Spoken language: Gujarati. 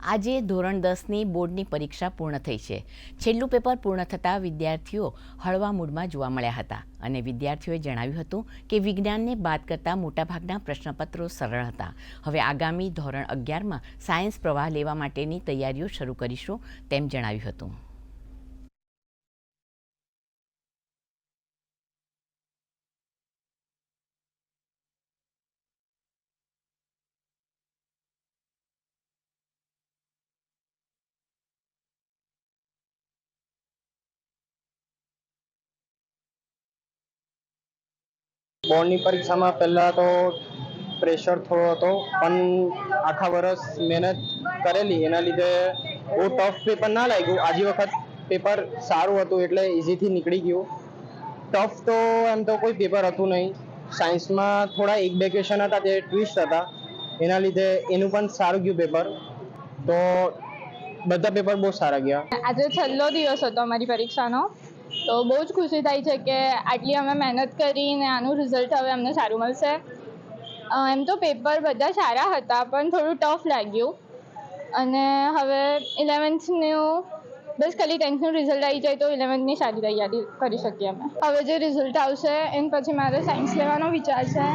આજે ધોરણ 10ની બોર્ડની પરીક્ષા પૂર્ણ થઈ છે। છેલ્લું પેપર પૂર્ણ થતાં વિદ્યાર્થીઓ હળવા મૂડમાં જોવા મળ્યા હતા અને વિદ્યાર્થીઓએ જણાવ્યું હતું કે વિજ્ઞાનને બાદ કરતાં મોટાભાગના પ્રશ્નપત્રો સરળ હતા। હવે આગામી ધોરણ 11માં સાયન્સ પ્રવાહ લેવા માટેની તૈયારીઓ શરૂ કરીશું તેમ જણાવ્યું હતું। બોર્ડની પરીક્ષામાં પહેલાં તો પ્રેશર થોડો હતો, પણ આખા વર્ષ મહેનત કરેલી એના લીધે બહુ ટફ પેપર ના લાગ્યું। આજે વખત પેપર સારું હતું એટલે ઇઝીથી નીકળી ગયું। ટફ તો એમ તો કોઈ પેપર હતું નહીં। સાયન્સમાં થોડા એક બે ક્વેશ્ચન હતા તે ટ્વિસ્ટ હતા, એના લીધે એનું પણ સારું ગયું પેપર। તો બધા પેપર બહુ સારા ગયા। આજે છેલ્લો દિવસ હતો અમારી પરીક્ષાનો, તો બહુ જ ખુશી થાય છે કે આટલી અમે મહેનત કરીને આનું રિઝલ્ટ હવે અમને સારું મળશે। એમ તો પેપર બધા સારા હતા પણ થોડું ટફ લાગ્યું, અને હવે 11thનું બસ ખાલી 10thનું રિઝલ્ટ આવી જાય તો 11thની સારી તૈયારી કરી શકીએ અમે। હવે જે રિઝલ્ટ આવશે એના પછી મારે સાયન્સ લેવાનો વિચાર છે।